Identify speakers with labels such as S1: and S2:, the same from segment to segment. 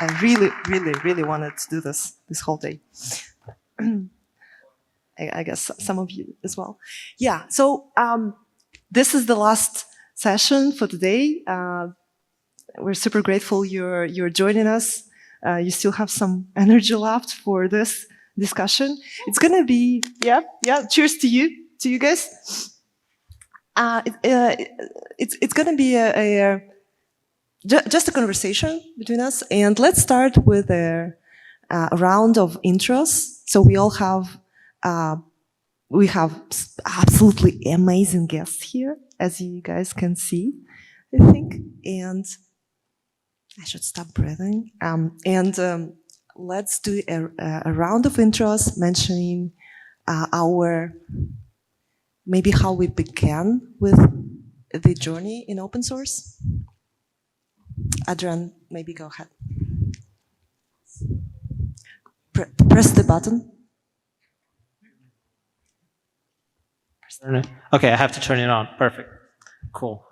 S1: I really, really, really wanted to do this whole day. I guess some of you as well. Yeah, so this is the last session for today. We're super grateful you're joining us. You still have some energy left for this discussion. It's gonna be, yeah, cheers to you guys. It's gonna be just a conversation between us, and let's start with a round of intros. So we have absolutely amazing guests here, as you guys can see, I think. And I should stop breathing. Let's do a round of intros mentioning maybe how we began with the journey in open source. Adrian, maybe go ahead. Press the button.
S2: Okay, I have to turn it on. Perfect. Cool.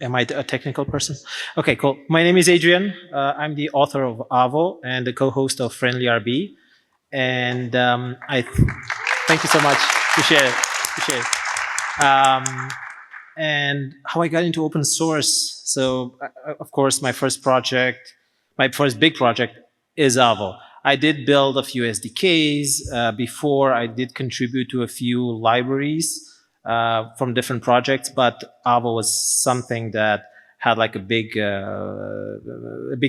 S2: Am I a technical person? Okay, cool. My name is Adrian. I'm the author of AVO and the co-host of Friendly RB. And thank you so much. Appreciate it. And how I got into open source. So, of course, my first big project is AVO. I did build a few SDKs. Before, I did contribute to a few libraries from different projects, but AVO was something that had like a big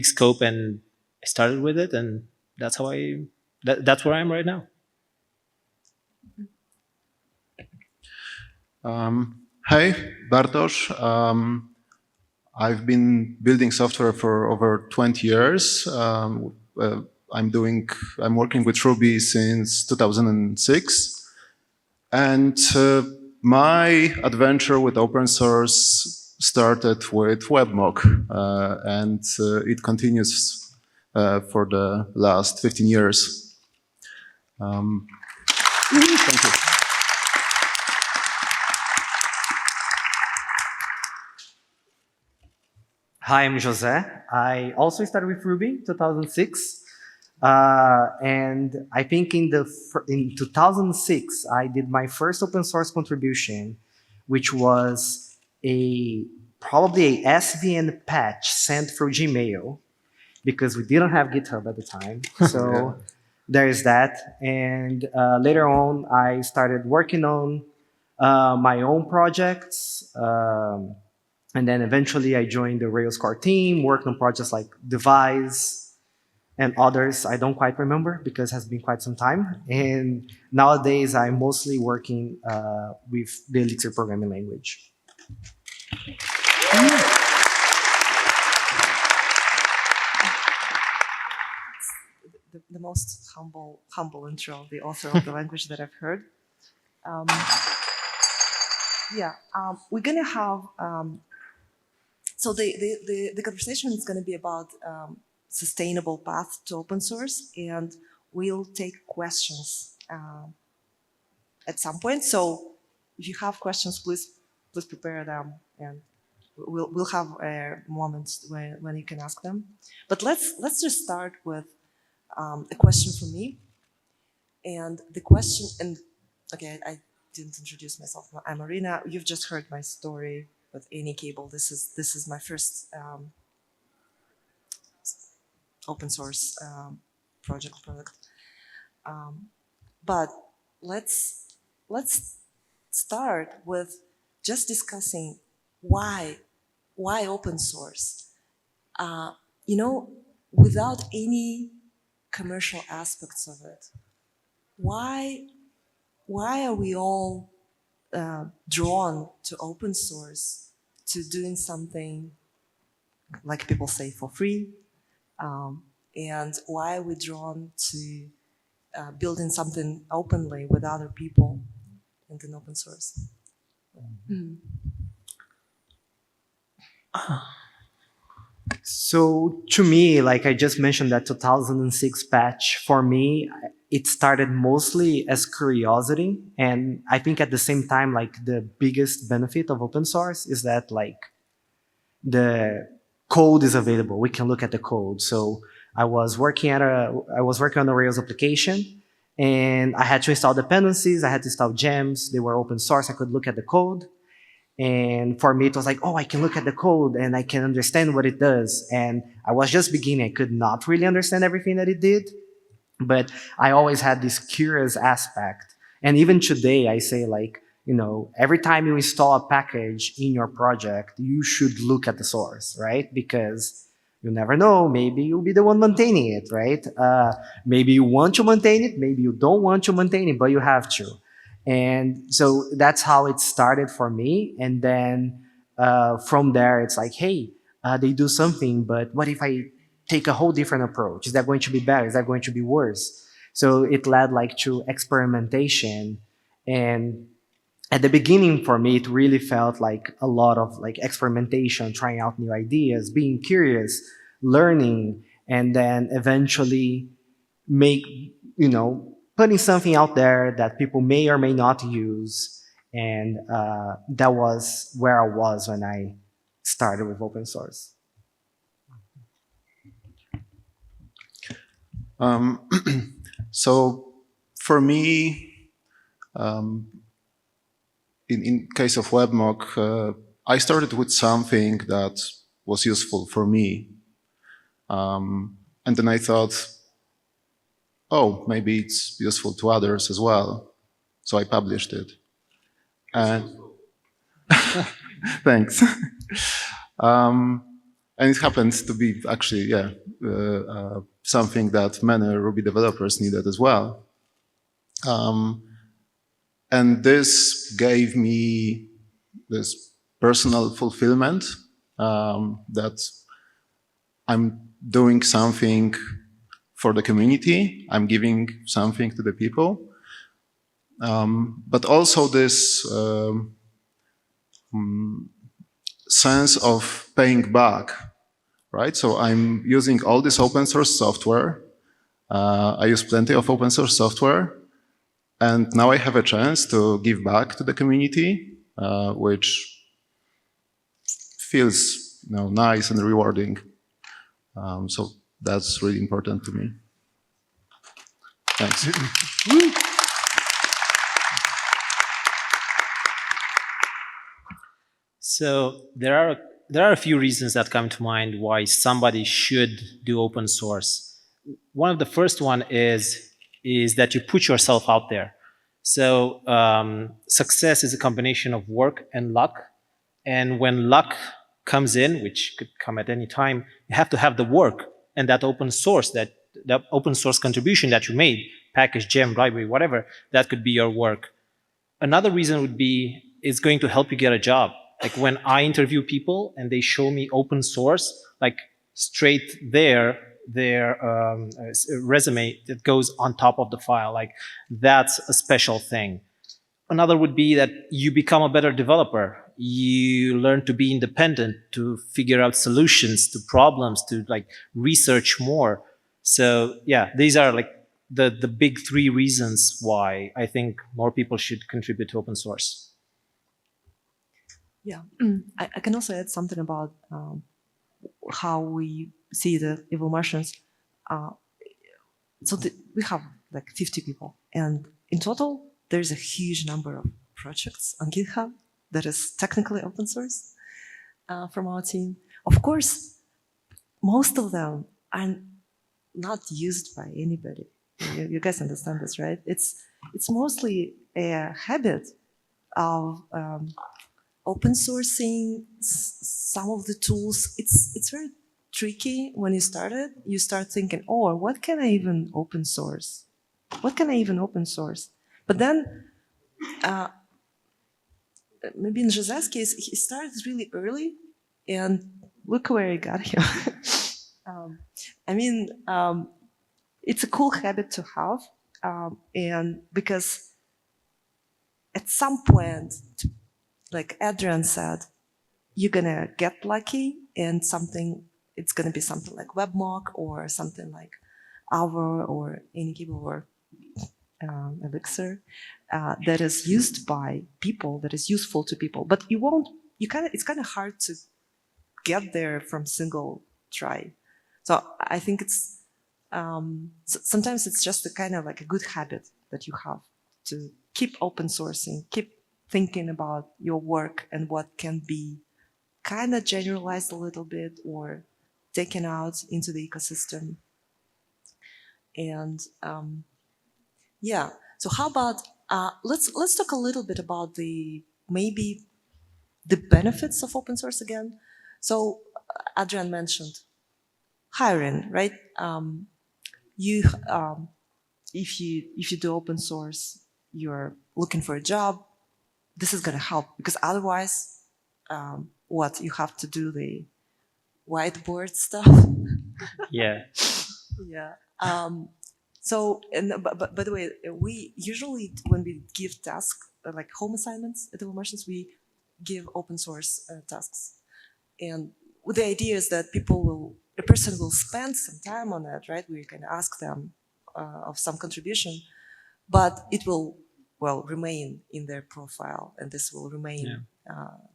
S2: scope, and I started with it, and that's that's where I am right now.
S3: Hey, Bartosz. I've been building software for over 20 years. I'm working with Ruby since 2006. And my adventure with open source started with WebMock. And it continues for the last 15 years. Thank you.
S4: Hi, I'm Jose. I also started with Ruby 2006. And I think in 2006, I did my first open source contribution, which was probably a SVN patch sent through Gmail, because we didn't have GitHub at the time. So there is that. And later on, I started working on my own projects. And then eventually I joined the Rails core team, worked on projects like Devise and others I don't quite remember because it has been quite some time. And nowadays I'm mostly working with the Elixir programming language.
S1: The most humble intro, the author of the language that I've heard. We're gonna have, so the conversation is gonna be about sustainable path to open source, and we'll take questions at some point. So if you have questions, please prepare them, and we'll have moments when you can ask them. But let's just start with a question from me. And the question, and okay, I didn't introduce myself. I'm Irina. You've just heard my story with Any Cable. This is my first open source product. But let's start with just discussing why open source. Without any commercial aspects of it, why are we all drawn to open source, to doing something, like people say, for free? And why are we drawn to building something openly with other people and in open source?
S4: So to me, like I just mentioned, that 2006 patch, for me, it started mostly as curiosity. And I think at the same time, like the biggest benefit of open source is that like the code is available. We can look at the code. So I was working on a Rails application, and I had to install dependencies. I had to install gems. They were open source. I could look at the code. And for me, it was like, oh, I can look at the code and I can understand what it does. And I was just beginning. I could not really understand everything that it did, but I always had this curious aspect. And even today, I say like, you know, every time you install a package in your project, you should look at the source, right? Because you never know, maybe you'll be the one maintaining it, right? Maybe you want to maintain it, maybe you don't want to maintain it, but you have to. And so that's how it started for me. And then from there, it's like, hey, they do something, but what if I take a whole different approach? Is that going to be better? Is that going to be worse? So it led like to experimentation. And at the beginning for me, it really felt like a lot of like experimentation, trying out new ideas, being curious, learning, and then eventually putting something out there that people may or may not use. And that was where I was when I started with open source.
S3: So for me, in case of WebMock, I started with something that was useful for me. And then I thought, oh, maybe it's useful to others as well. So I published it. And thanks. And it happens to be actually, something that many Ruby developers needed as well. And this gave me this personal fulfillment that I'm doing something for the community, I'm giving something to the people, but also this sense of paying back, right? So I'm using all this open source software. I use plenty of open source software, and now I have a chance to give back to the community, which feels nice and rewarding. So that's really important to me. Thanks.
S2: So there are a few reasons that come to mind why somebody should do open source. One of the first one is that you put yourself out there. So success is a combination of work and luck. And when luck comes in, which could come at any time, you have to have the work and that open source contribution that you made, package, gem, library, whatever, that could be your work. Another reason would be it's going to help you get a job. Like when I interview people and they show me open source, like straight their resume that goes on top of the file, like that's a special thing. Another would be that you become a better developer. You learn to be independent, to figure out solutions to problems, to like research more. So yeah, these are like the big three reasons why I think more people should contribute to open source.
S1: Yeah, I can also add something about how we see the evil Martians. We have like 50 people, and in total, there's a huge number of projects on GitHub that is technically open source from our team. Of course, most of them are not used by anybody. You guys understand this, right? It's mostly a habit of open sourcing some of the tools. It's very tricky when you start it. You start thinking, oh, what can I even open source? What can I even open source? But then, maybe in José's case, he started really early, and look where he got him. It's a cool habit to have, and because at some point, like Adrian said, you're gonna get lucky, and it's gonna be something like WebMock or something like Avro or any keyboard elixir that is used by people, that is useful to people. But it's kind of hard to get there from single try. So I think it's sometimes it's just a kind of like a good habit that you have to keep open sourcing, keep thinking about your work and what can be kind of generalized a little bit or taken out into the ecosystem. And yeah, so how about let's talk a little bit about maybe the benefits of open source again. So Adrian mentioned hiring, right? If you do open source, you're looking for a job. This is going to help because otherwise, what you have to do the whiteboard stuff.
S2: Yeah.
S1: Yeah. So, but by the way, we usually when we give tasks like home assignments at Illuminations, we give open source tasks, and the idea is that a person will spend some time on it, right? We can ask them of some contribution, but it will remain in their profile, and this will remain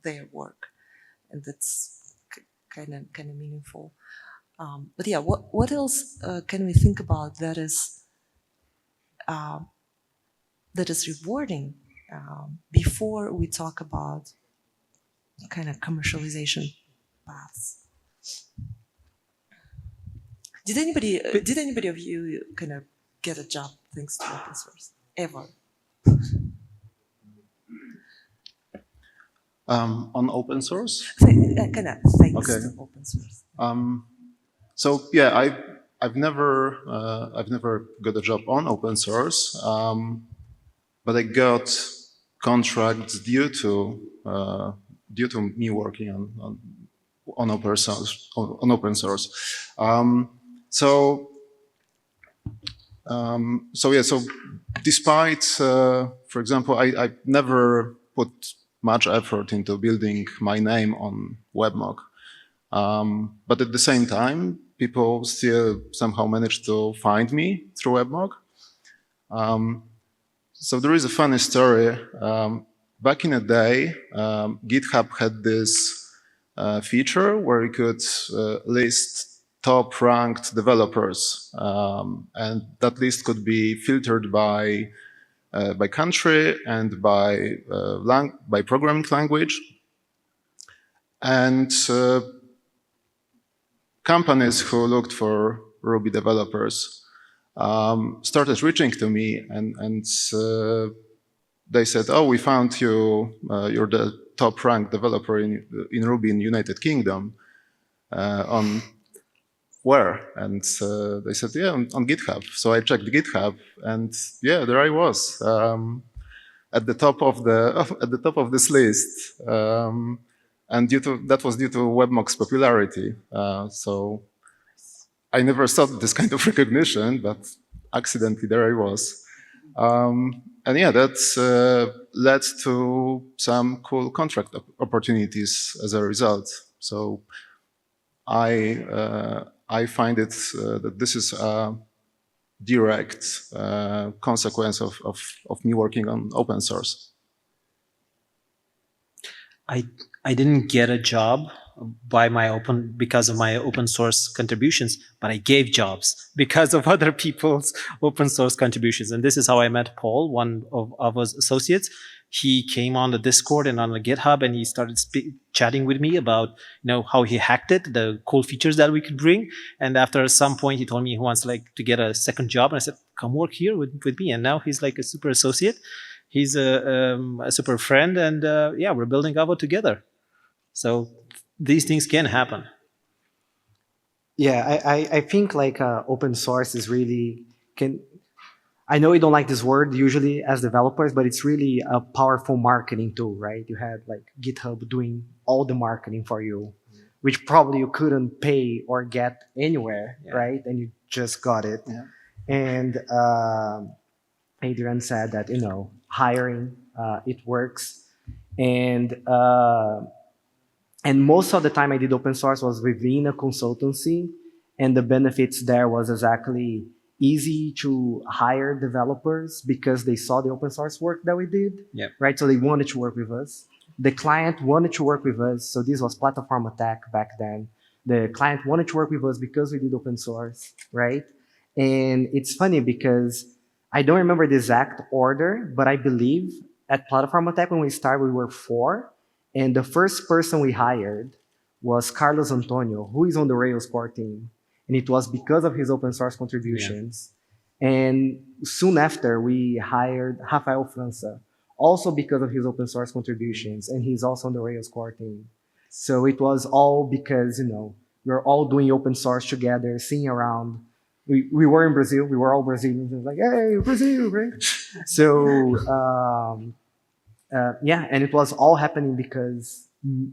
S1: their work, and that's kind of meaningful. But yeah, what else can we think about that is rewarding before we talk about kind of commercialization paths? Did anybody of you kind of get a job thanks to open source ever?
S3: On open source?
S1: Kind of thanks
S3: Okay.
S1: to open source.
S3: So yeah, I've never got a job on open source, but I got contracts due to me working on open source. So despite, for example, I never put much effort into building my name on Webmock. But at the same time, people still somehow manage to find me through Webmock. So there is a funny story. Back in the day, GitHub had this feature where you could list top-ranked developers, and that list could be filtered by country and by programming language. And companies who looked for Ruby developers started reaching to me, and they said, "Oh, we found you. You're the top-ranked developer in Ruby in United Kingdom. On where?" And they said, "Yeah, on GitHub." So I checked GitHub, and yeah, there I was at the top of this list. And that was due to Webmock's popularity. So I never thought this kind of recognition, but accidentally there I was. And yeah, that led to some cool contract opportunities as a result. So I find it that this is a direct consequence of me working on open source.
S2: I didn't get a job because of my open source contributions, but I gave jobs because of other people's open source contributions. And this is how I met Paul, one of our associates. He came on the Discord and on the GitHub, and he started chatting with me about how he hacked it, the cool features that we could bring. And after some point, he told me he wants to get a second job, and I said, "Come work here with me." And now he's like a super associate. He's a super friend, and yeah, we're building Avo together. So these things can happen.
S4: Yeah, I think like open source is really I know you don't like this word usually as developers, but it's really a powerful marketing tool, right? You had like GitHub doing all the marketing for you, which probably you couldn't pay or get anywhere, right? And you just got it.
S3: Yeah.
S4: And Adrian said that, hiring, it works. And most of the time I did open source was within a consultancy, and the benefits there was exactly easy to hire developers because they saw the open source work that we did,
S2: Yeah.
S4: right? So they wanted to work with us. The client wanted to work with us. So this was platform attack back then. The client wanted to work with us because we did open source, right? And it's funny because I don't remember the exact order, but I believe at platform attack when we started, we were 4. And the first person we hired was Carlos Antonio, who is on the Rails core team. And it was because of his open source contributions. Yeah. And soon after, we hired Rafael França, also because of his open source contributions. And he's also on the Rails core team. So it was all because, we were all doing open source together, seeing around. We were in Brazil. We were all Brazilians. It was like, hey, Brazil, right? So, yeah, and it was all happening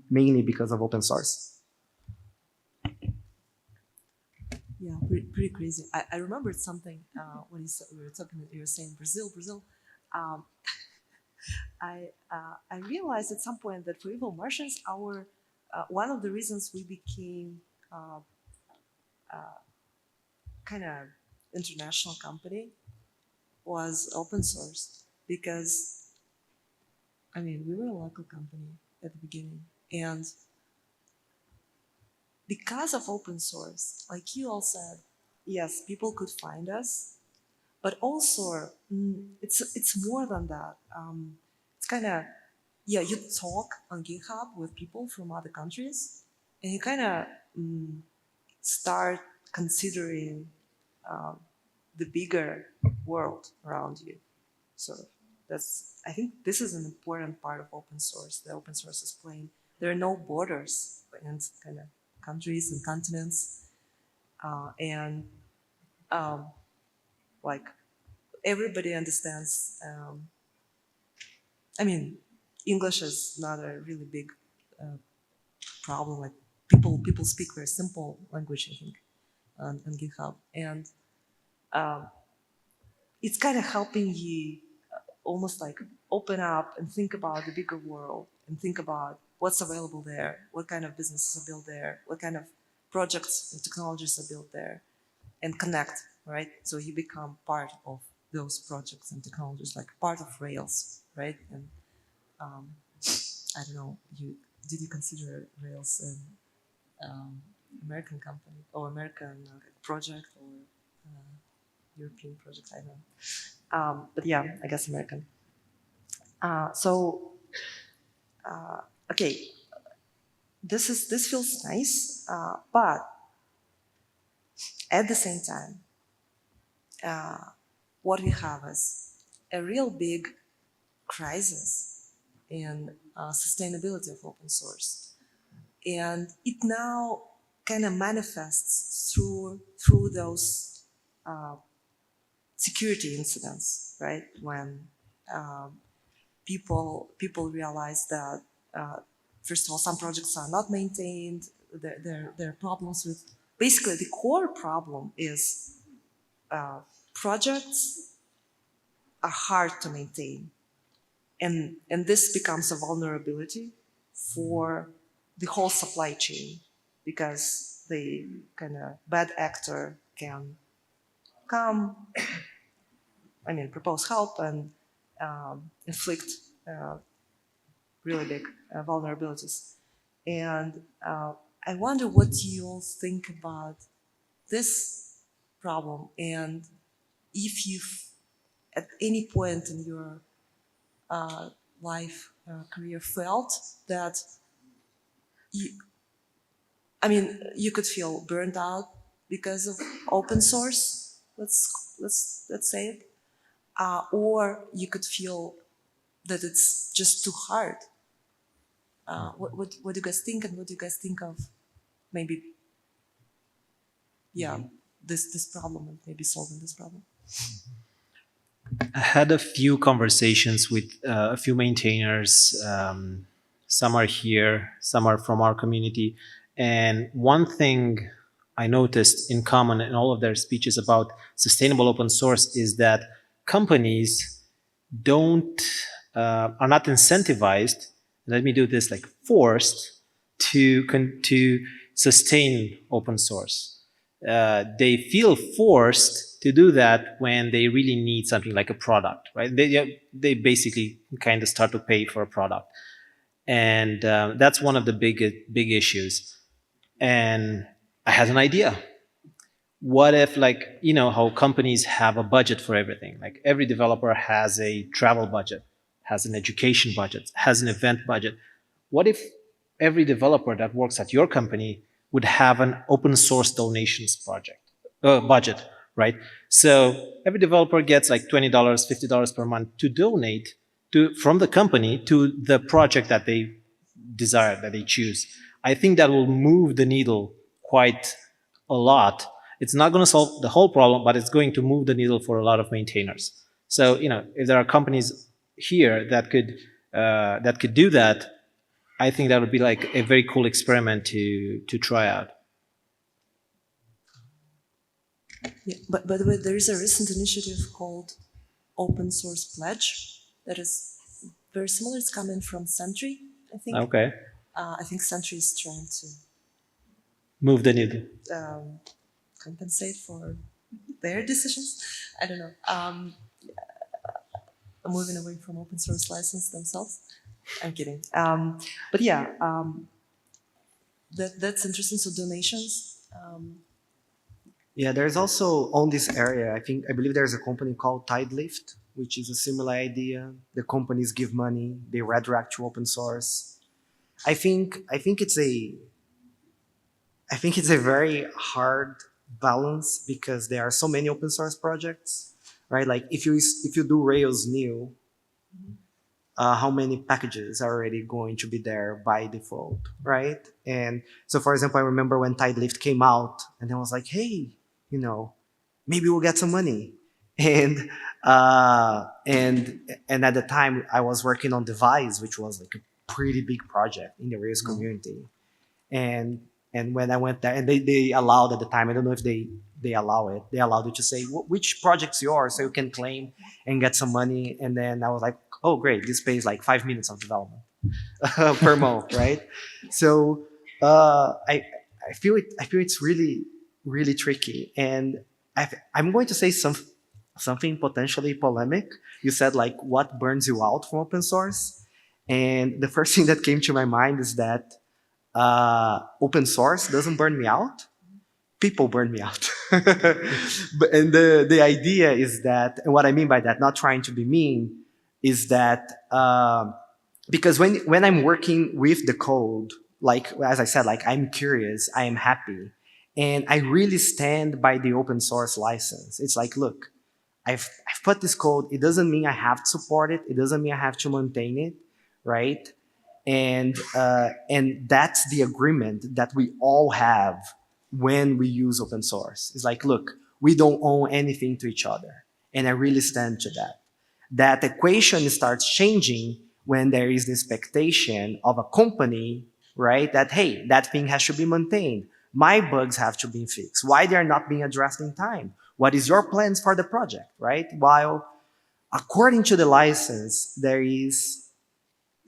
S4: mainly because of open source.
S1: Yeah, pretty crazy. I remembered something when we were talking. You were saying Brazil. I realized at some point that for Evil Martians, our one of the reasons we became kind of international company was open source, because we were a local company at the beginning, and because of open source, like you all said, yes, people could find us, but also it's more than that. It's kind of, yeah, you talk on GitHub with people from other countries, and you kind of start considering the bigger world around you. So I think this is an important part of open source. The open source is playing. There are no borders and kind of countries and continents, like everybody understands. English is not a really big problem. Like people speak very simple language, I think, on GitHub, and it's kind of helping you almost like open up and think about the bigger world and think about what's available there, what kind of businesses are built there, what kind of projects and technologies are built there, and connect, right? So you become part of those projects and technologies, like part of Rails, right? And I don't know, did you consider Rails an American company or American project or European project? I don't know. But yeah, I guess American. Okay, this feels nice, but at the same time, what we have is a real big crisis in sustainability of open source, and it now kind of manifests through those security incidents, right? When people realize that first of all, some projects are not maintained. There are problems with. Basically, the core problem is projects are hard to maintain, and this becomes a vulnerability for the whole supply chain, because the kind of bad actor can come, propose help and inflict really big vulnerabilities. And I wonder what you all think about this problem, and if you've at any point in your life career felt that you could feel burned out because of open source, let's say it, or you could feel that it's just too hard. What do you guys think, and what do you guys think of maybe this problem, and maybe solving this problem?
S2: I had a few conversations with a few maintainers. Some are here, some are from our community. And one thing I noticed in common in all of their speeches about sustainable open source is that companies are not incentivized, let me do this, like forced to sustain open source. they feel forced to do that when they really need something like a product, right? They basically kind of start to pay for a product, and that's one of the big issues. And I had an idea. What if, like, you know how companies have a budget for everything? Like every developer has a travel budget, has an education budget, has an event budget. What if every developer that works at your company would have an open source donations budget, right? So every developer gets like $20, $50 per month to donate from the company to the project that they desire, that they choose. I think that will move the needle quite a lot. It's not going to solve the whole problem, but it's going to move the needle for a lot of maintainers. So, you know, if there are companies here that could do that, I think that would be like a very cool experiment to try out.
S1: Yeah, but by the way, there is a recent initiative called Open Source Pledge that is very similar. It's coming from Sentry, I think.
S2: Okay.
S1: I think Sentry is trying to
S2: Move the needle.
S1: compensate for their decisions. I don't know. Moving away from open source license themselves. I'm kidding. But yeah, that's interesting. So donations.
S4: Yeah, there's also on this area, I believe there's a company called Tidelift, which is a similar idea. The companies give money, they redirect to open source. I think it's a very hard balance because there are so many open source projects, right? Like if you do Rails new, how many packages are already going to be there by default, right? And so, for example, I remember when Tidelift came out, and I was like, hey, you know, maybe we'll get some money. And at the time, I was working on Devise, which was like a pretty big project in the Rails community. And when I went there, and they allowed at the time, I don't know if they allow it. They allowed you to say which project's yours, so you can claim and get some money. And then I was like, oh great, this pays like 5 minutes of development per month, right? So I feel it's really tricky, and I'm going to say something potentially polemic. You said like what burns you out from open source, and the first thing that came to my mind is that open source doesn't burn me out. People burn me out. And the idea is that, and what I mean by that, not trying to be mean, is that because when I'm working with the code, like as I said, like I'm curious, I am happy, and I really stand by the open source license. It's like, look, I've put this code. It doesn't mean I have to support it. It doesn't mean I have to maintain it, right? And that's the agreement that we all have when we use open source. It's like, look, we don't own anything to each other, and I really stand to that. That equation starts changing when there is the expectation of a company, right? That, hey, that thing has to be maintained. My bugs have to be fixed. Why they're not being addressed in time? What is your plans for the project, right? While according to the license, there is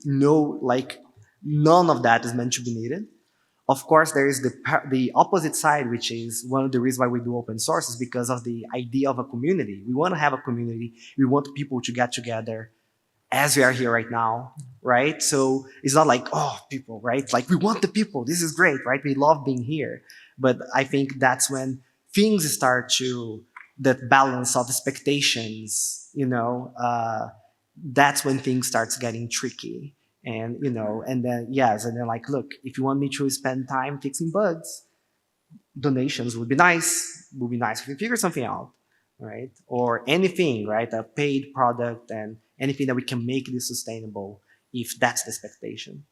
S4: no, like, none of that is meant to be needed. Of course, there is the opposite side, which is one of the reasons why we do open source is because of the idea of a community. We want to have a community. We want people to get together as we are here right now, right? So it's not like, oh, people, right? Like, we want the people. This is great, right? We love being here. But I think that's when things start to, that balance of expectations, you know, that's when things starts getting tricky. And, you know, and then, yes, and then like, look, if you want me to spend time fixing bugs, donations would be nice. Would be nice if you figure something out, right? Or anything, right? A paid product and anything that we can make this sustainable if that's the expectation.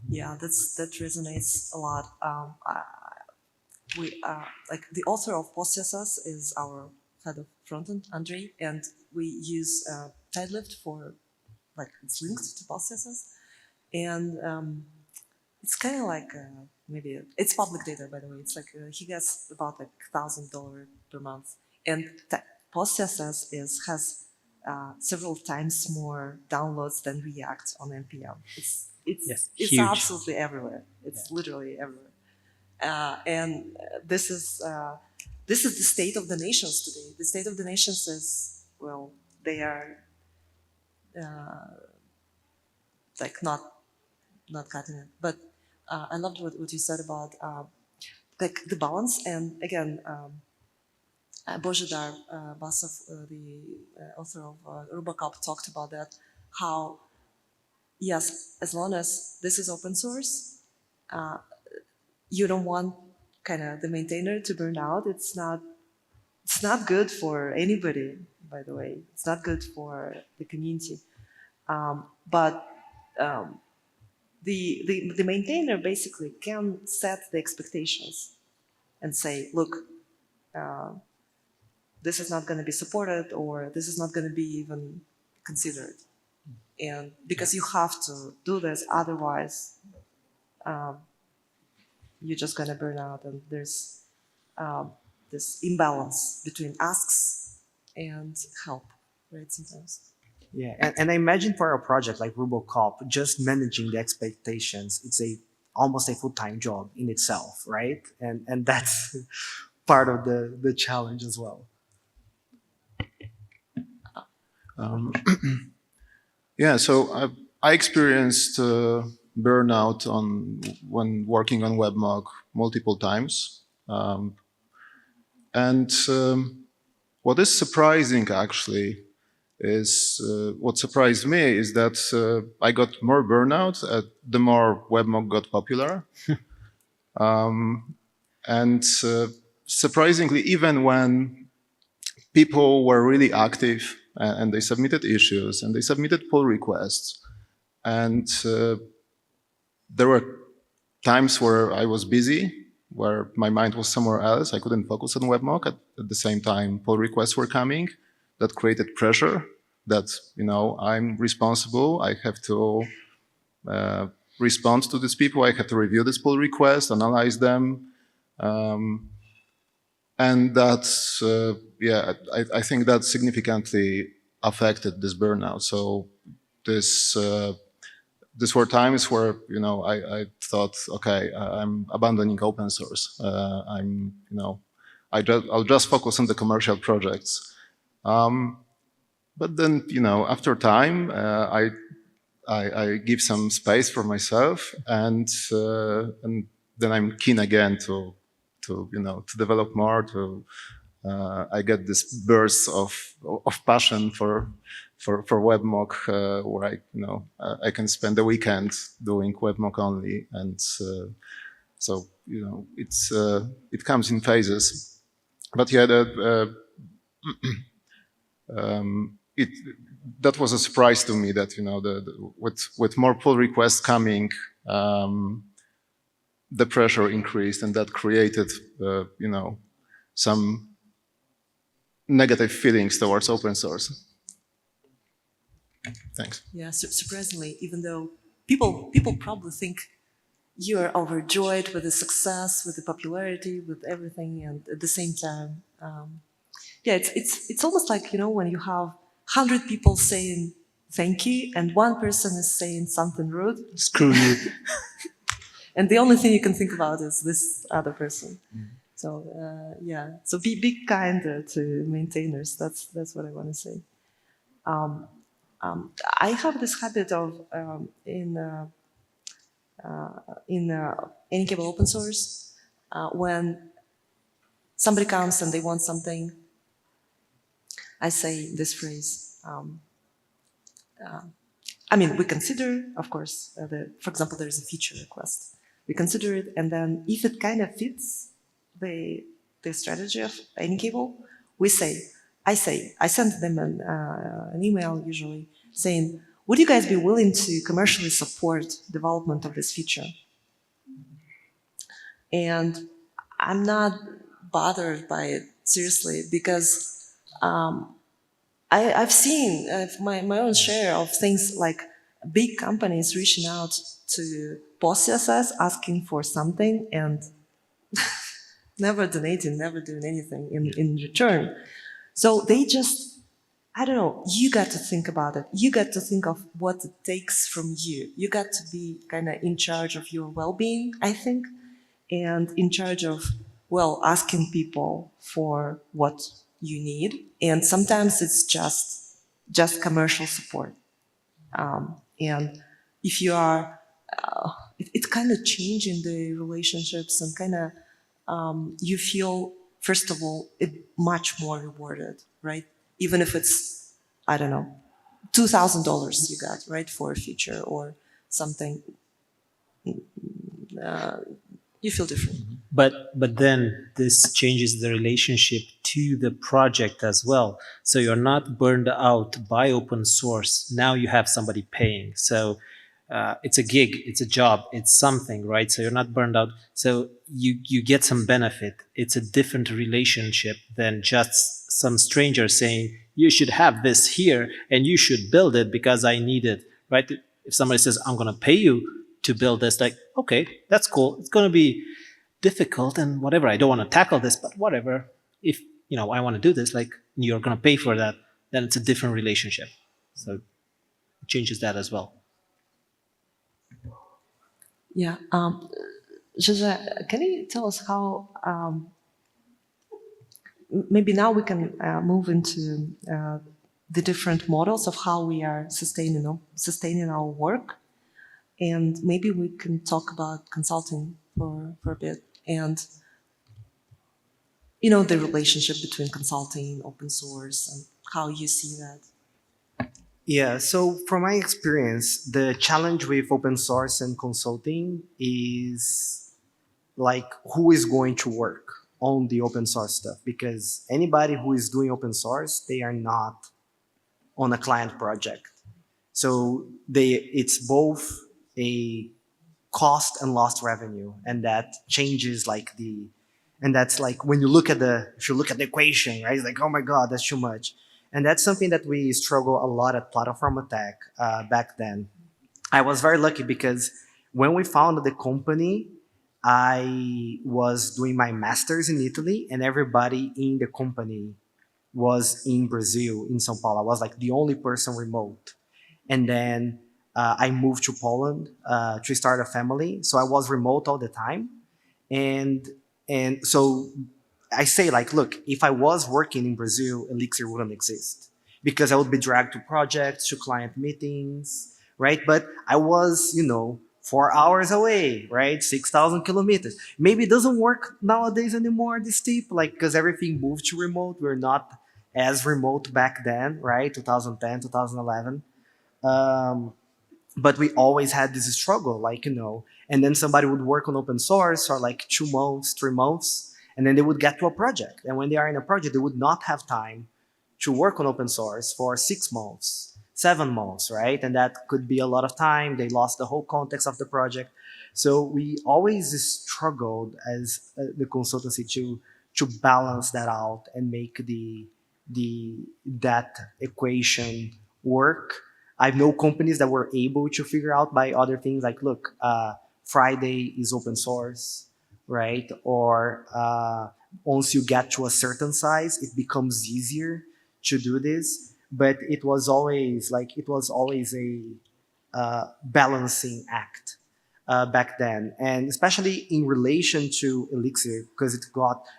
S1: Yeah, that resonates a lot. We like the author of PostCSS is our head of frontend, Andrei, and we use Tidelift for, like, it's linked to PostCSS, and it's kind of like maybe it's public data, by the way. It's like he gets about like $1,000 per month, and PostCSS has several times more downloads than React on npm. It's
S2: Yes,
S1: it's
S2: huge.
S1: absolutely everywhere. It's literally everywhere. This is the state of the nations today. The state of the nations is, well, they are like not cutting it. But I loved what you said about like the balance. And again, Božidar Basov, the author of Robocop, talked about that. How, yes, as long as this is open source, you don't want kind of the maintainer to burn out. It's not good for anybody, by the way. It's not good for the community. But the maintainer basically can set the expectations and say, look, this is not going to be supported, or this is not going to be even considered. And because you have to do this, otherwise you're just going to burn out, and there's this imbalance between asks and help, right, sometimes.
S4: Yeah, and I imagine for a project like RoboCop, just managing the expectations, it's almost a full-time job in itself, right? And that's part of the challenge as well.
S3: Yeah, so I experienced burnout when working on WebMock multiple times. What is surprising, actually, is what surprised me is that I got more burnout the more WebMock got popular. Surprisingly, even when people were really active and they submitted issues and they submitted pull requests, and there were times where I was busy, where my mind was somewhere else. I couldn't focus on WebMock. At the same time, pull requests were coming. That created pressure that, I'm responsible. I have to respond to these people. I have to review this pull request, analyze them. And that's, I think that significantly affected this burnout. So these were times where, I thought, okay, I'm abandoning open source. I'll just focus on the commercial projects. But then, after time, I give some space for myself, and then I'm keen again to develop more. I get this burst of passion for WebMock, where I can spend the weekend doing WebMock only, and so it comes in phases. But yeah, that was a surprise to me that with more pull requests coming, the pressure increased, and that created some negative feelings towards open source. Thanks.
S1: Yeah, surprisingly, even though people probably think you are overjoyed with the success, with the popularity, with everything, and at the same time, it's almost like when you have 100 people saying thank you, and one person is saying something rude.
S2: Screw you.
S1: And the only thing you can think about is this other person. So so be kinder to maintainers. That's what I want to say. I have this habit of in any cable open source, when somebody comes and they want something, I say this phrase. We consider, of course, for example, there's a feature request. We consider it, and then if it kind of fits the strategy of any cable, I send them an email usually saying, would you guys be willing to commercially support development of this feature? And I'm not bothered by it, seriously, because I've seen my own share of things like big companies reaching out to PostCSS asking for something and never donating, never doing anything in return. So they just, I don't know, you got to think about it. You got to think of what it takes from you. You got to be kind of in charge of your well-being, I think. and in charge of, well, asking people for what you need. And sometimes it's just commercial support. And if you are, it's kind of changing the relationships and kind of you feel, first of all, much more rewarded, right? Even if it's, I don't know, $2,000 you got, right, for a feature or something, you feel different.
S2: But then this changes the relationship to the project as well. So you're not burned out by open source. Now you have somebody paying. So it's a gig, it's a job, it's something, right? So you're not burned out. So you get some benefit. It's a different relationship than just some stranger saying, you should have this here and you should build it because I need it, right? If somebody says, I'm going to pay you to build this, like, okay, that's cool. It's going to be difficult and whatever. I don't want to tackle this, but whatever. If, I want to do this, like, you're going to pay for that, then it's a different relationship. So it changes that as well.
S1: Yeah. José, can you tell us how, maybe now we can move into the different models of how we are sustaining our work. And maybe we can talk about consulting for a bit and, the relationship between consulting, open source, and how you see that.
S4: Yeah, so from my experience, the challenge with open source and consulting is like who is going to work on the open source stuff, because anybody who is doing open source, they are not on a client project. So it's both a cost and lost revenue, and that changes and that's like when if you look at the equation, right? It's like, oh my God, that's too much. And that's something that we struggle a lot at Platform Attack back then. I was very lucky because when we founded the company, I was doing my master's in Italy, and everybody in the company was in Brazil, in São Paulo. I was like the only person remote. And then I moved to Poland to start a family. So I was remote all the time. And so I say, like, look, if I was working in Brazil, Elixir wouldn't exist because I would be dragged to projects, to client meetings, right? But I was, 4 hours away, right? 6,000 kilometers. Maybe it doesn't work nowadays anymore, this steep, like, because everything moved to remote. We're not as remote back then, right? 2010, 2011. But we always had this struggle, like, and then somebody would work on open source for like 2 months, 3 months, and then they would get to a project. And when they are in a project, they would not have time to work on open source for 6 months, 7 months, right? And that could be a lot of time. They lost the whole context of the project. So we always struggled as the consultancy to balance that out and make that equation work. I know companies that were able to figure out by other things like, look, Friday is open source, right? Or once you get to a certain size, it becomes easier to do this. But it was always a balancing act back then, and especially in relation to Elixir, because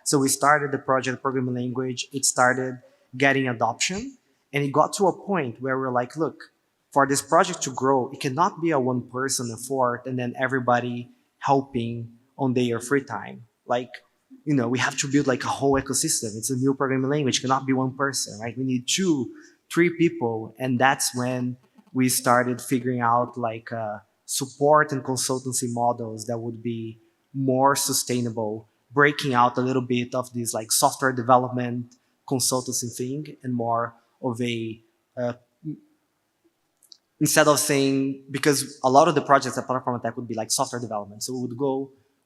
S4: so we started the project programming language, it started getting adoption, and it got to a point where we're like, look, for this project to grow, it cannot be a one person effort and then everybody helping on their free time. Like, we have to build like a whole ecosystem. It's a new programming language. It cannot be one person, right? We need 2, 3 people. And that's when we started figuring out like support and consultancy models that would be more sustainable, breaking out a little bit of this like software development consultancy thing and more of a instead of saying, because a lot of the projects at Platform Attack would be like software development. So we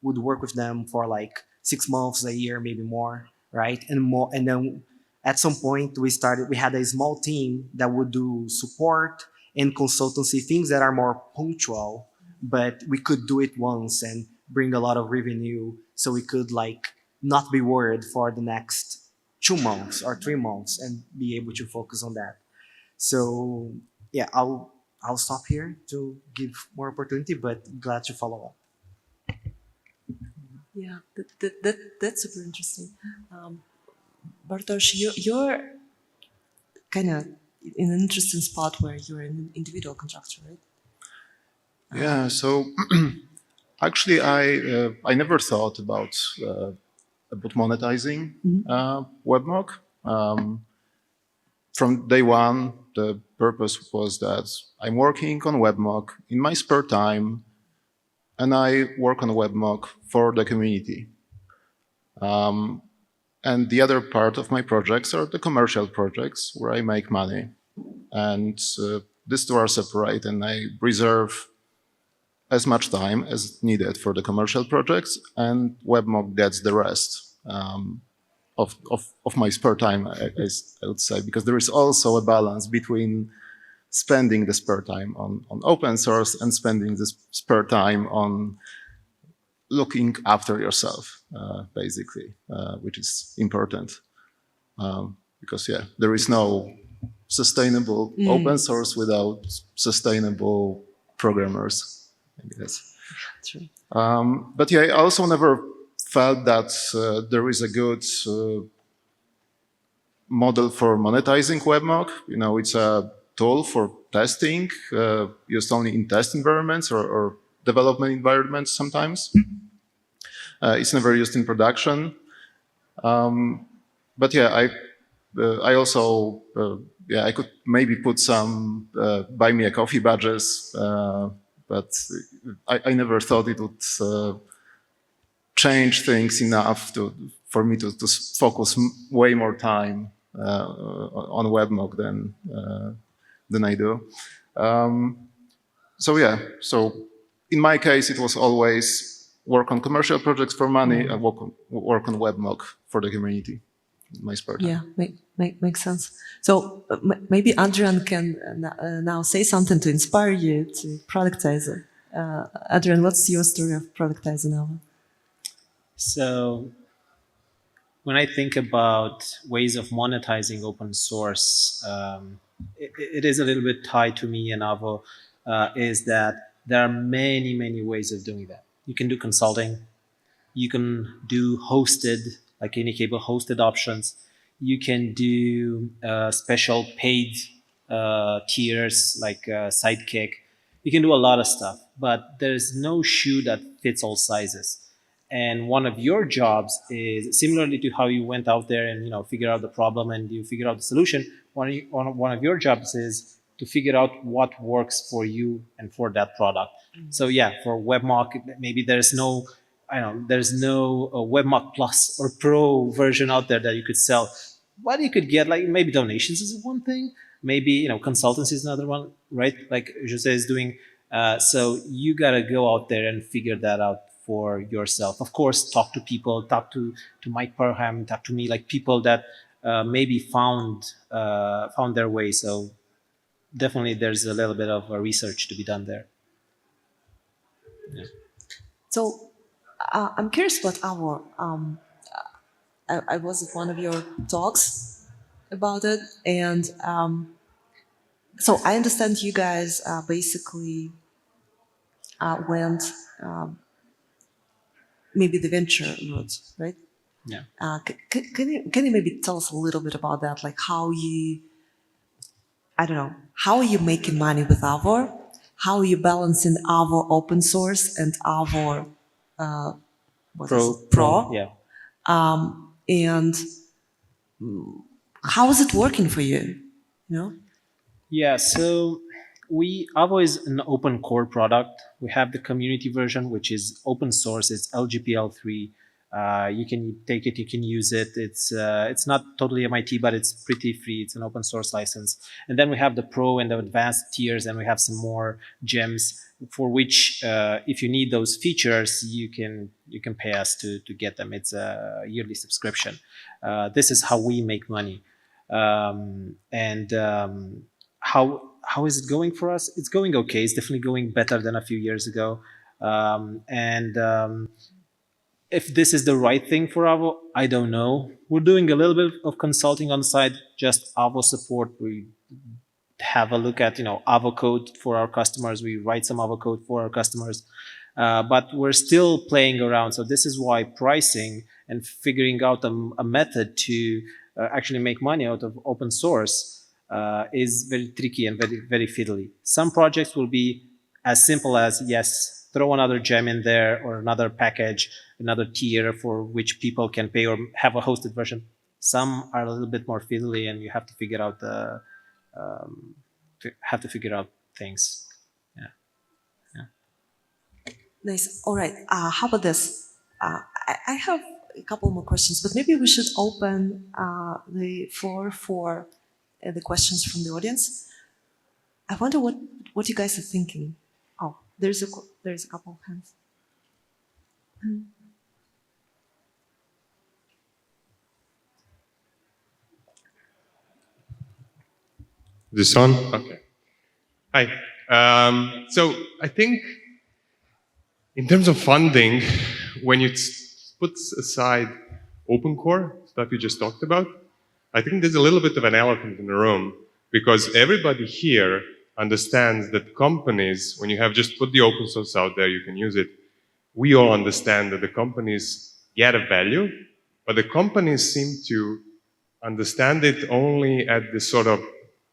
S4: would work with them for like 6 months, a year, maybe more, right? And then at some point we had a small team that would do support and consultancy, things that are more punctual, but we could do it once and bring a lot of revenue. So we could like not be worried for the next 2 months or 3 months and be able to focus on that. So yeah, I'll stop here to give more opportunity, but glad to follow up.
S1: Yeah, that's super interesting. Bartosz, you're kind of in an interesting spot where you're an individual contractor, right?
S3: Yeah, so actually, I never thought about monetizing WebMock. From day one, the purpose was that I'm working on WebMock in my spare time, and I work on WebMock for the community. And the other part of my projects are the commercial projects where I make money. And these two are separate, and I reserve as much time as needed for the commercial projects, and WebMock gets the rest of my spare time, I would say, because there is also a balance between spending the spare time on open source and spending the spare time on looking after yourself, basically, which is important. Because, yeah, there is no sustainable open source without sustainable programmers, I guess.
S1: True.
S3: But yeah, I also never felt that there is a good model for monetizing WebMock. You know, it's a tool for testing, used only in test environments or development environments sometimes. It's never used in production. But yeah, I also, I could maybe put some buy me a coffee badges, but I never thought it would change things enough for me to focus way more time on WebMock than I do. So yeah, so in my case, it was always work on commercial projects for money and work on WebMock for the community. My spare time.
S1: Yeah, makes sense. So maybe Adrian can now say something to inspire you to productize it. Adrian, what's your story of productizing now?
S2: So when I think about ways of monetizing open source, it is a little bit tied to me and Avo, is that there are many, many ways of doing that. You can do consulting. You can do hosted, like any cable hosted options. You can do special paid tiers like Sidekick. You can do a lot of stuff, but there's no shoe that fits all sizes. And one of your jobs is similarly to how you went out there and figure out the problem and you figure out the solution. One of your jobs is to figure out what works for you and for that product. So yeah, for WebMock, maybe there's no WebMock Plus or Pro version out there that you could sell. But you could get like maybe donations is one thing, maybe consultancy is another one, right? Like Jose is doing. So you gotta go out there and figure that out for yourself. Of course, talk to people, talk to Mike Parham, talk to me, like people that maybe found their way. So definitely, there's a little bit of research to be done there. Yeah.
S1: So I'm curious about our. I was at one of your talks about it, and so I understand you guys basically went maybe the venture route, right?
S2: Yeah.
S1: Can you maybe tell us a little bit about that? Like how you, I don't know, how are you making money with Avor? How are you balancing Avor open source and Avor Pro?
S2: Yeah.
S1: And how is it working for you?
S2: Yeah, so Avo is an open core product. We have the community version, which is open source. It's LGPL3. You can take it, you can use it. It's not totally MIT, but it's pretty free. It's an open source license. And then we have the Pro and the advanced tiers, and we have some more gems for which, if you need those features, you can pay us to get them. It's a yearly subscription. This is how we make money. How is it going for us? It's going okay. It's definitely going better than a few years ago. If this is the right thing for Avo, I don't know. We're doing a little bit of consulting on the side, just Avo support. We have a look at Avo code for our customers. We write some Avo code for our customers. but we're still playing around. So this is why pricing and figuring out a method to actually make money out of open source is very tricky and very, very fiddly. Some projects will be as simple as, yes, throw another gem in there or another package, another tier for which people can pay or have a hosted version. Some are a little bit more fiddly, and you have to figure out things. Yeah.
S1: Nice. All right. How about this? I have a couple more questions, but maybe we should open the floor for the questions from the audience. I wonder what you guys are thinking. Oh, there's a couple of hands.
S5: This on? Okay. Hi. So I think in terms of funding, when you put aside open core, stuff you just talked about, I think there's a little bit of an elephant in the room, because everybody here understands that companies, when you have just put the open source out there, you can use it. We all understand that the companies get a value, but the companies seem to understand it only at the sort of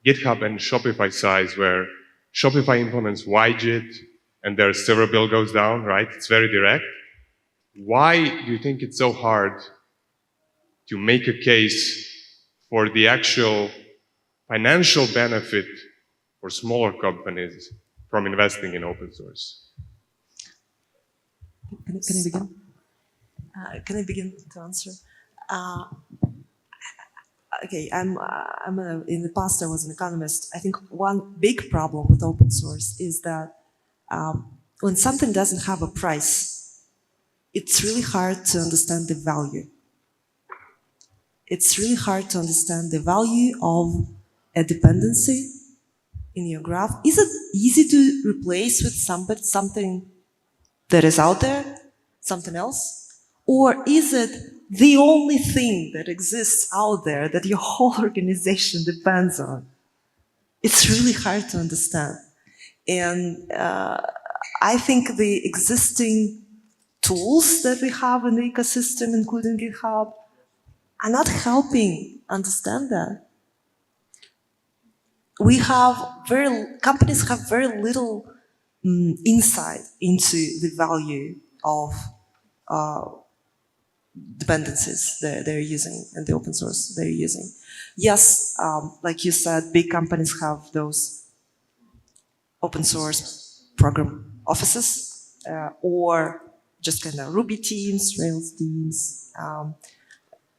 S5: GitHub and Shopify size, where Shopify implements YJIT and their server bill goes down, right? It's very direct. Why do you think it's so hard to make a case for the actual financial benefit for smaller companies from investing in open source?
S1: Can I begin? Can I begin to answer? Okay, in the past I was an economist. I think one big problem with open source is that when something doesn't have a price, it's really hard to understand the value. It's really hard to understand the value of a dependency in your graph. Is it easy to replace with something that is out there, something else? Or is it the only thing that exists out there that your whole organization depends on? It's really hard to understand. And I think the existing tools that we have in the ecosystem, including GitHub, are not helping understand that. Companies have very little insight into the value of dependencies they're using and the open source they're using. Yes, like you said, big companies have those open source program offices or just kind of Ruby teams, Rails teams,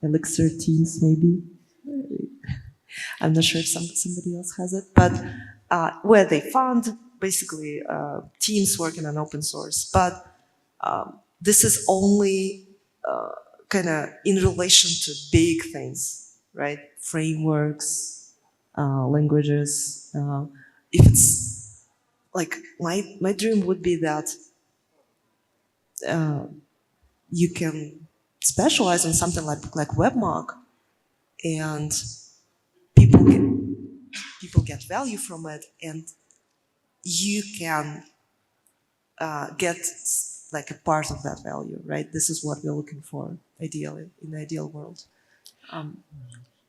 S1: Elixir teams maybe. I'm not sure if somebody else has it, but where they fund basically teams working on open source. But this is only kind of in relation to big things, right? Frameworks, languages. If it's like my dream would be that you can specialize in something like WebMock, and people get value from it, and you can get like a part of that value, right? This is what we're looking for, ideally, in the ideal world.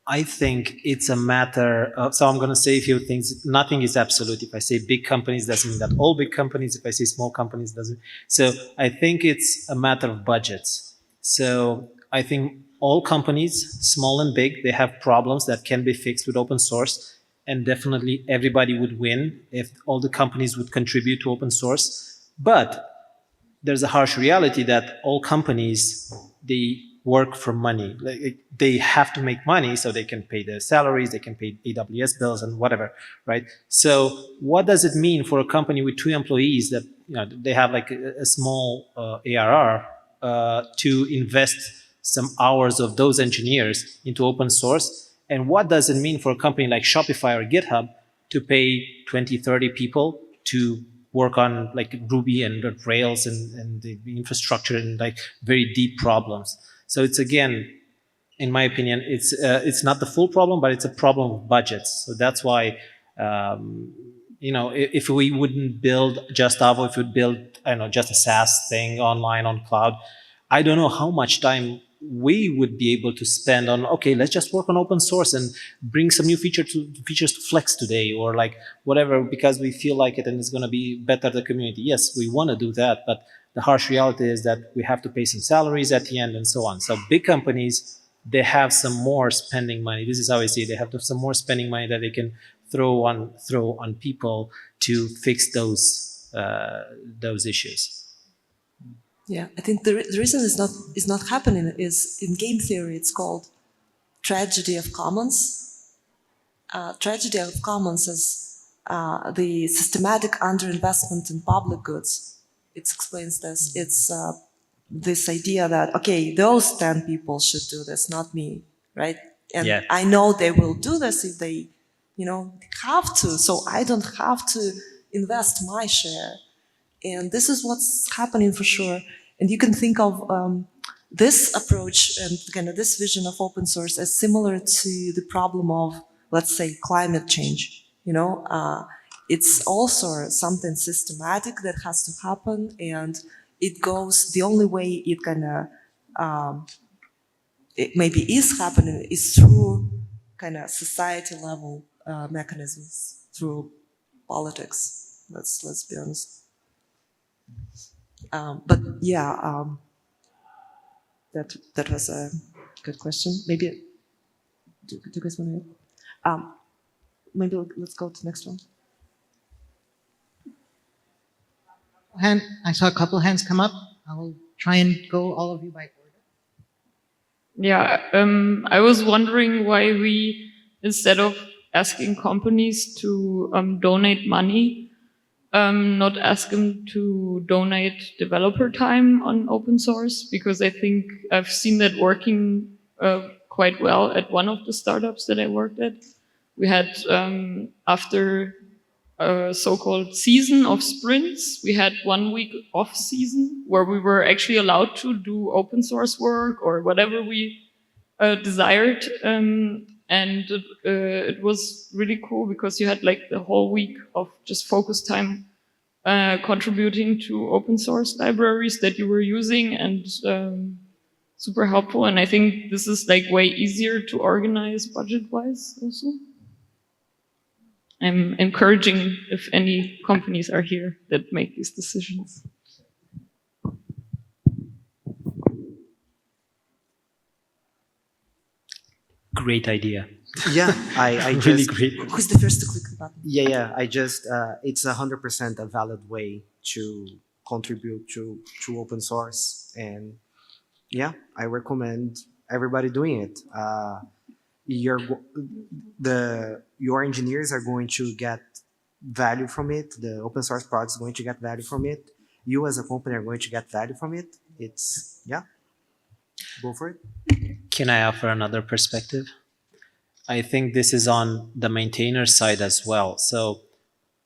S2: I think it's a matter of, so I'm going to say a few things. Nothing is absolute. If I say big companies, doesn't mean that all big companies. If I say small companies, doesn't. So I think it's a matter of budgets. So I think all companies, small and big, they have problems that can be fixed with open source. And definitely everybody would win if all the companies would contribute to open source. But there's a harsh reality that all companies, they work for money. They have to make money so they can pay their salaries, they can pay AWS bills and whatever, right? So what does it mean for a company with 2 employees that they have like a small ARR to invest some hours of those engineers into open source? And what does it mean for a company like Shopify or GitHub to pay 20, 30 people to work on like Ruby and Rails and the infrastructure and like very deep problems? So it's, again, in my opinion, it's not the full problem, but it's a problem of budgets. So that's why, if we wouldn't build just Avo, if we would build, I don't know, just a SaaS thing online on cloud, I don't know how much time we would be able to spend on, okay, let's just work on open source and bring some new features to Flex today, or like whatever, because we feel like it and it's going to be better the community. Yes, we want to do that, but the harsh reality is that we have to pay some salaries at the end and so on. So big companies, they have some more spending money. This is how I see it. They have some more spending money that they can throw on people to fix those issues.
S1: Yeah, I think the reason is not happening is in game theory. It's called tragedy of commons. Tragedy of commons is the systematic underinvestment in public goods. It explains this. It's this idea that, okay, those 10 people should do this, not me, right? And
S2: Yeah.
S1: I know they will do this if they, have to. So I don't have to invest my share. And this is what's happening for sure. And you can think of this approach and kind of this vision of open source as similar to the problem of, let's say, climate change. It's also something systematic that has to happen, and it goes, the only way it kind of, it maybe is happening is through kind of society level mechanisms, through politics. Let's be honest. But yeah, that was a good question. Maybe do you guys want to? Maybe let's go to the next one.
S6: I saw a couple hands come up. I will try and go all of you by order.
S7: Yeah, I was wondering why we, instead of asking companies to donate money, not ask them to donate developer time on open source, because I think I've seen that working quite well at one of the startups that I worked at. We had, after a so-called season of sprints, we had 1 week off season where we were actually allowed to do open source work or whatever we desired. And it was really cool because you had like the whole week of just focus time contributing to open source libraries that you were using, and super helpful. And I think this is like way easier to organize budget-wise also. I'm encouraging if any companies are here that make these decisions.
S2: Great idea.
S4: Yeah, I
S2: Really
S4: just,
S2: great.
S1: Who's the first to click the button?
S4: yeah, I just, it's 100% a valid way to contribute to open source. And yeah, I recommend everybody doing it. Your engineers are going to get value from it. The open source project is going to get value from it. You as a company are going to get value from it. It's, yeah, go for it.
S2: Can I offer another perspective? I think this is on the maintainer side as well. So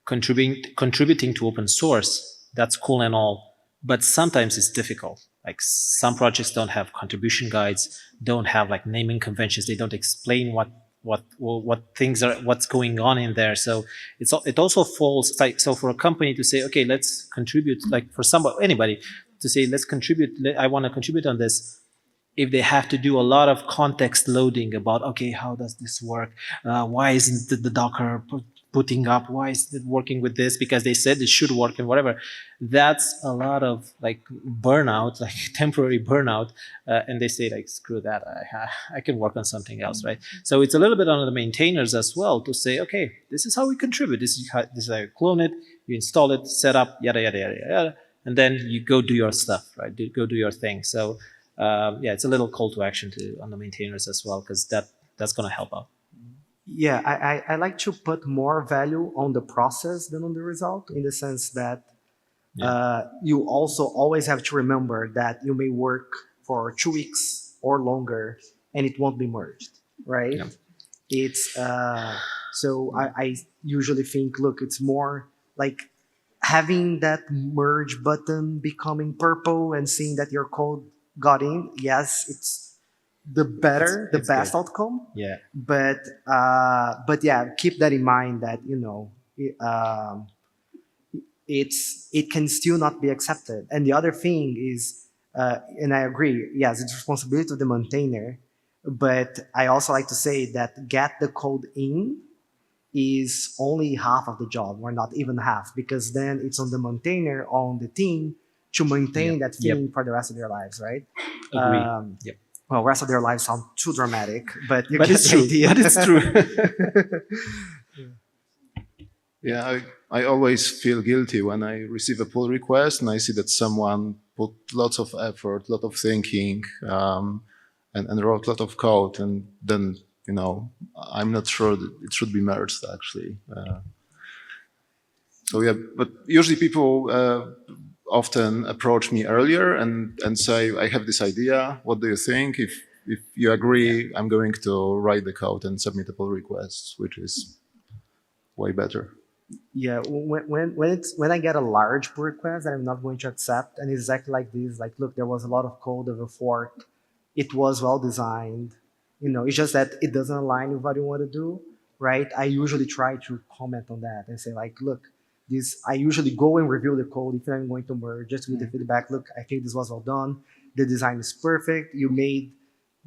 S2: contributing to open source, that's cool and all, but sometimes it's difficult. Like some projects don't have contribution guides, don't have like naming conventions. They don't explain what things are, what's going on in there. So it also falls like, so for a company to say, okay, let's contribute, like for anybody to say, let's contribute, I want to contribute on this. If they have to do a lot of context loading about, okay, how does this work? Why isn't the Docker putting up? Why is it working with this? Because they said it should work and whatever. That's a lot of like burnout, like temporary burnout. And they say like, screw that, I can work on something else, right? So it's a little bit on the maintainers as well to say, okay, this is how we contribute. This is how you clone it, you install it, set up, yada, yada, yada, yada. And then you go do your stuff, right? Go do your thing. So yeah, it's a little call to action on the maintainers as well, because that's going to help out.
S4: Yeah, I like to put more value on the process than on the result, in the sense that you also always have to remember that you may work for 2 weeks or longer and it won't be merged, right? Yeah. It's so I usually think, look, it's more like having that merge button becoming purple and seeing that your code got in. Yes, it's the better, the best outcome.
S2: Yeah.
S4: But yeah, keep that in mind that, it, it can still not be accepted. And the other thing is, and I agree, yes, it's responsibility of the maintainer, but I also like to say that get the code in is only half of the job, or not even half, because then it's on the maintainer, on the team, to maintain that thing for the rest of their lives, right?
S2: Agree. Yep.
S4: Well, rest of their lives sound too dramatic, but you
S2: But
S4: get
S2: it's
S4: the
S2: true.
S4: idea.
S2: But it's true.
S3: Yeah, I always feel guilty when I receive a pull request and I see that someone put lots of effort, lot of thinking, and wrote a lot of code, and then, you know, I'm not sure that it should be merged, actually. So yeah, but usually people often approach me earlier and say, I have this idea, what do you think? If you agree, I'm going to write the code and submit a pull request, which is way better.
S4: Yeah, when I get a large pull request that I'm not going to accept, and it's exactly like this, like, look, there was a lot of code of a fork, it was well designed, you know, it's just that it doesn't align with what you want to do, right? I usually try to comment on that and say, like, look, this, I usually go and review the code if I'm going to merge, just with the feedback. Look, I think this was well done. The design is perfect. You made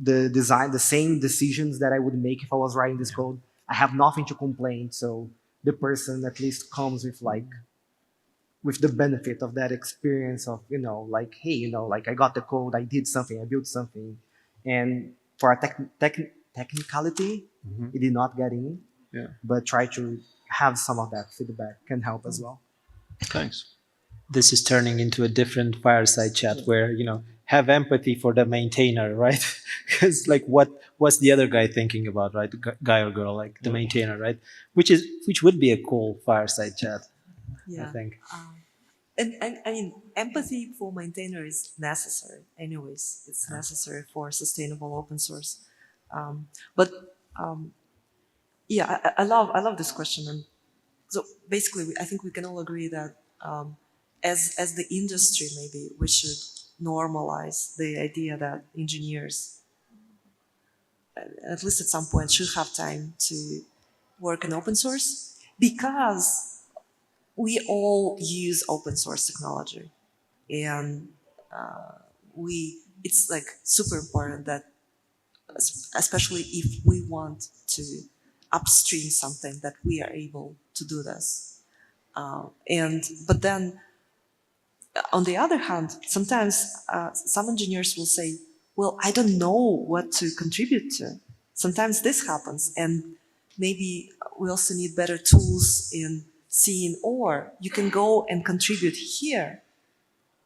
S4: the design, the same decisions that I would make if I was writing this code. I have nothing to complain. So the person at least comes with, like, with the benefit of that experience of, you know, like, hey, you know, like, I got the code, I did something, I built something. And for a technicality, it did not get in,
S3: Yeah,
S4: but try to have some of that feedback can help as well.
S3: thanks.
S2: This is turning into a different fireside chat where, you know, have empathy for the maintainer, right? Because like what's the other guy thinking about, right? The guy or girl, like the maintainer, right? Which would be a cool fireside chat, I think.
S1: And I mean, empathy for maintainer is necessary. Anyways, it's necessary for sustainable open source. But yeah, I love this question. And so basically, I think we can all agree that as the industry, maybe we should normalize the idea that engineers, at least at some point, should have time to work in open source, because we all use open source technology, and it's like super important that, especially if we want to upstream something, that we are able to do this. But then on the other hand, sometimes some engineers will say, well, I don't know what to contribute to. Sometimes this happens, and maybe we also need better tools in seeing, or you can go and contribute here.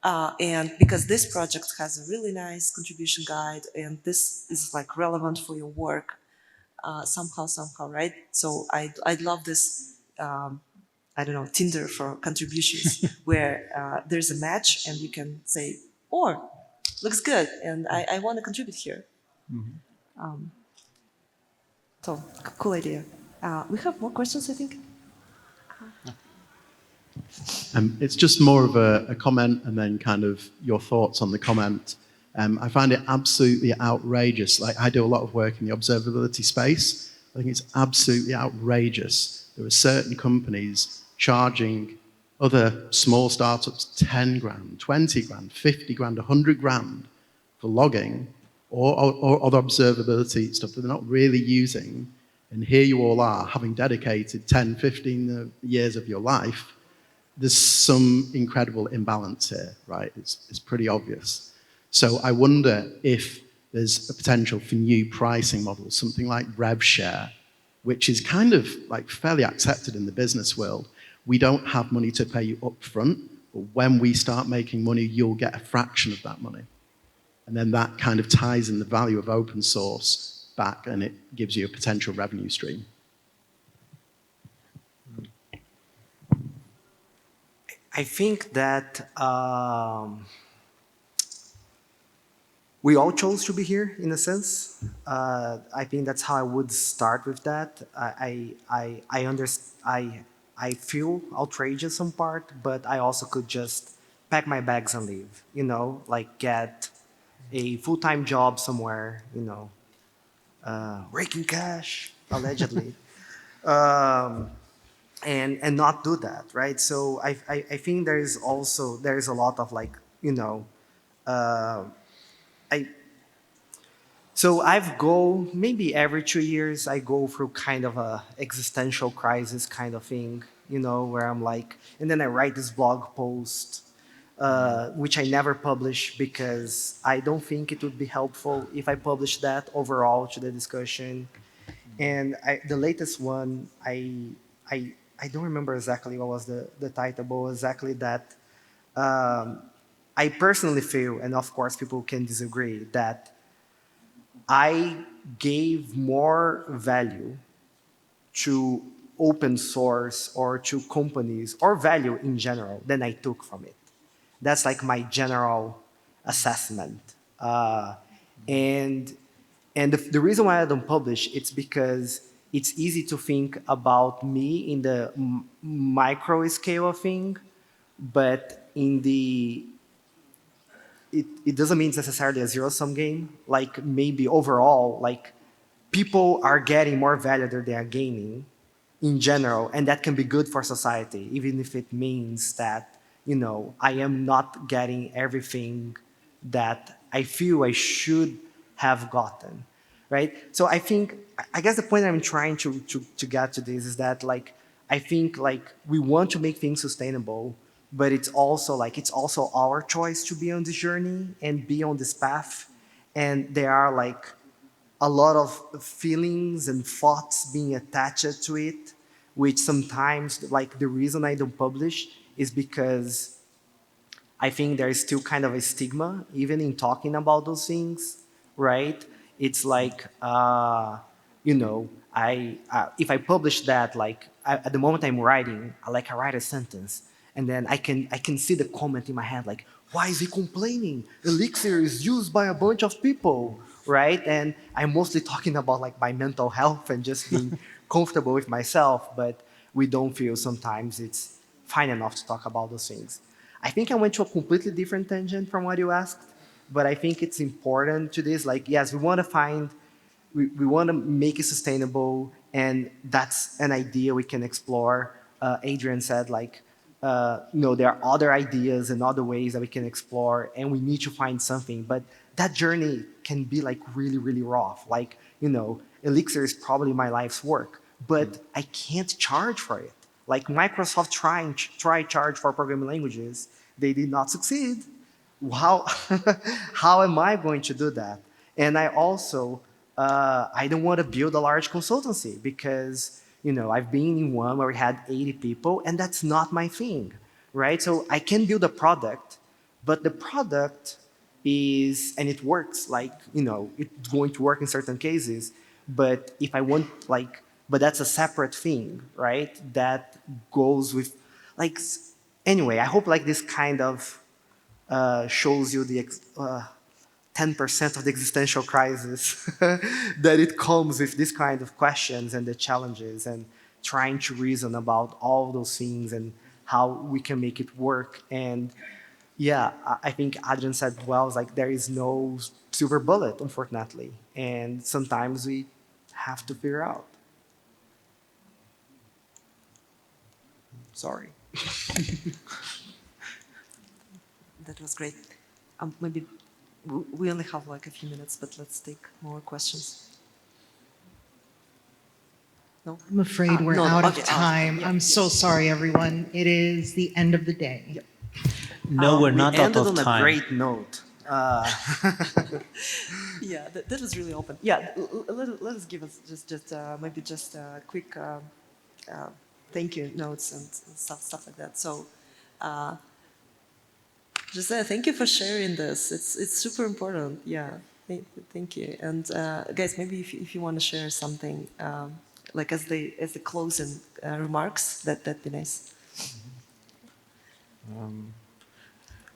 S1: And because this project has a really nice contribution guide, and this is like relevant for your work, somehow, right? So I'd love this, I don't know, Tinder for contributions, where there's a match and you can say, or looks good, and I want to contribute here. So cool idea. We have more questions, I think.
S8: It's just more of a comment and then kind of your thoughts on the comment. I find it absolutely outrageous. Like, I do a lot of work in the observability space. I think it's absolutely outrageous. There are certain companies charging other small startups 10 grand, 20 grand, 50 grand, 100 grand for logging or other observability stuff that they're not really using. And here you all are, having dedicated 10, 15 years of your life. There's some incredible imbalance here, right? It's pretty obvious. So I wonder if there's a potential for new pricing models, something like rev share, which is kind of like fairly accepted in the business world. We don't have money to pay you up front, but when we start making money, you'll get a fraction of that money. And then that kind of ties in the value of open source back, and it gives you a potential revenue stream.
S4: I think that we all chose to be here, in a sense. I think that's how I would start with that. I feel outrageous some part, but I also could just pack my bags and leave. You know, like get a full-time job somewhere. You know, raking cash allegedly. and not do that, right? So I think there is a lot of like, I so I've go maybe every 2 years I go through kind of a existential crisis kind of thing, where I'm like, and then I write this blog post, which I never publish because I don't think it would be helpful if I publish that overall to the discussion. And the latest one, I don't remember exactly what was the title, but exactly that. I personally feel, and of course people can disagree, that I gave more value to open source or to companies or value in general than I took from it. That's like my general assessment. And the reason why I don't publish, it's because it's easy to think about me in the micro scale of thing, but in the it doesn't mean it's necessarily a zero-sum game. Like maybe overall, like people are getting more value than they are gaining in general, and that can be good for society, even if it means that, I am not getting everything that I feel I should have gotten, right? So I guess the point I'm trying to get to this is that like, I think like we want to make things sustainable, but it's also our choice to be on this journey and be on this path. And there are like a lot of feelings and thoughts being attached to it, which sometimes, like the reason I don't publish is because I think there is still kind of a stigma, even in talking about those things, right? It's like, if I publish that, like at the moment I'm writing, I write a sentence, and then I can see the comment in my head, like, why is he complaining? Elixir is used by a bunch of people, right? And I'm mostly talking about like my mental health and just being comfortable with myself, but we don't feel sometimes it's fine enough to talk about those things. I think I went to a completely different tangent from what you asked, but I think it's important to this. Like, yes, we want to make it sustainable, and that's an idea we can explore. Adrian said, like, there are other ideas and other ways that we can explore, and we need to find something. But that journey can be like really, really rough. Like, Elixir is probably my life's work, but I can't charge for it. Like Microsoft tried charge for programming languages, they did not succeed. How how am I going to do that? And I also I don't want to build a large consultancy because I've been in one where we had 80 people, and that's not my thing, right? So I can build a product, but the product is, and it works, like it's going to work in certain cases. But if I want but that's a separate thing, right? That goes with like anyway. I hope like this kind of shows you the 10% of the existential crisis that it comes with this kind of questions and the challenges and trying to reason about all those things and how we can make it work. And yeah, I think Adrian said well, it's like there is no silver bullet, unfortunately. And sometimes we have to figure out. Sorry.
S1: That was great. Maybe we only have like a few minutes, but let's take more questions. No?
S6: I'm afraid we're
S1: no,
S6: out
S1: okay,
S6: of time.
S1: yeah,
S6: I'm so sorry, everyone. It is the end of the day.
S2: No, we're not out
S4: ended
S2: of
S4: on a
S2: time.
S4: great note.
S1: Yeah, that was really open. Yeah, let us give us maybe just a quick thank you notes and stuff like that. So, thank you for sharing this. It's super important. Yeah, thank you. And guys, maybe if you want to share something like as the closing remarks, that'd be nice.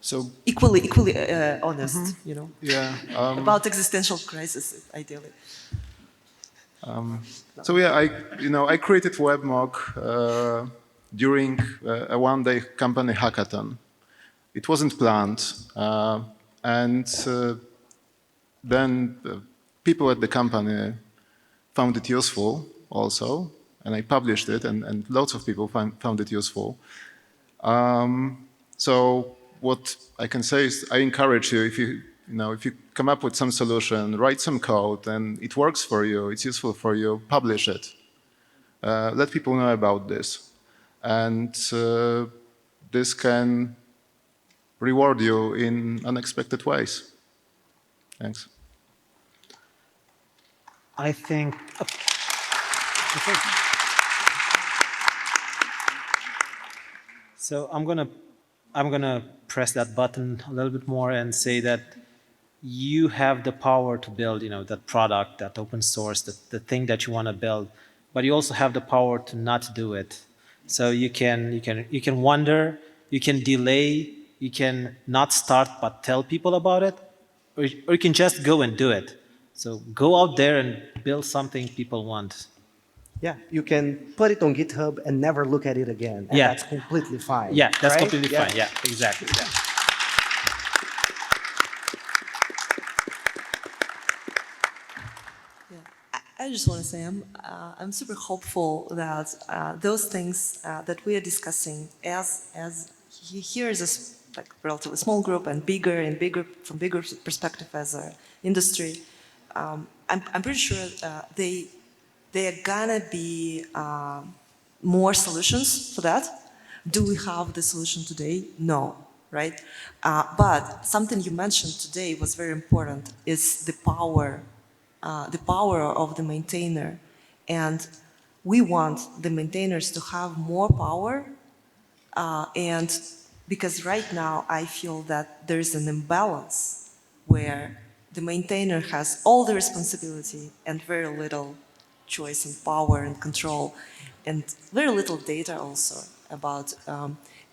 S3: So
S1: Equally honest,
S3: yeah.
S1: about existential crisis, ideally.
S3: So yeah, I created WebMock during a one-day company hackathon. It wasn't planned, and then people at the company found it useful also, and I published it, and lots of people found it useful. So what I can say is I encourage you, if you come up with some solution, write some code, and it works for you, it's useful for you, publish it. Let people know about this. And this can reward you in unexpected ways. Thanks.
S2: I think. So I'm gonna press that button a little bit more and say that you have the power to build, that product, that open source, the thing that you want to build, but you also have the power to not do it. So you can wonder, you can delay, you can not start but tell people about it, or you can just go and do it. So go out there and build something people want.
S4: Yeah, you can put it on GitHub and never look at it again. And
S2: Yeah.
S4: that's completely fine.
S2: Yeah, that's
S4: right?
S2: completely fine. Yeah, exactly. Yeah.
S1: I just want to say I'm super hopeful that those things that we are discussing, as here is a relatively small group and bigger from bigger perspective as an industry, I'm pretty sure they are gonna be more solutions for that. Do we have the solution today? No, right? But something you mentioned today was very important, is the power of the maintainer. And we want the maintainers to have more power. And because right now I feel that there's an imbalance where the maintainer has all the responsibility and very little choice and power and control, and very little data also about.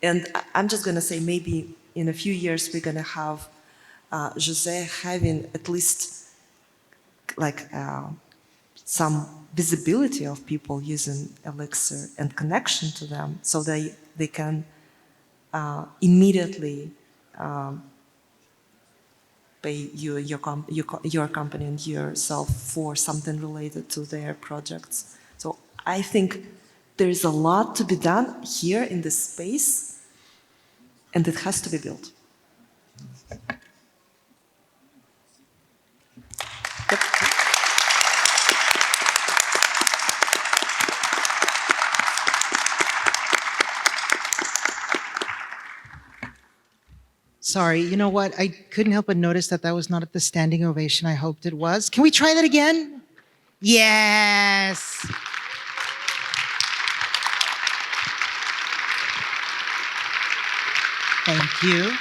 S1: And I'm just going to say maybe in a few years we're going to have José having at least like some visibility of people using Elixir and connection to them, so they can immediately pay your company and yourself for something related to their projects. So I think there's a lot to be done here in this space, and it has to be built.
S6: Sorry, you know what? I couldn't help but notice that was not at the standing ovation I hoped it was. Can we try that again? Yes. Thank you.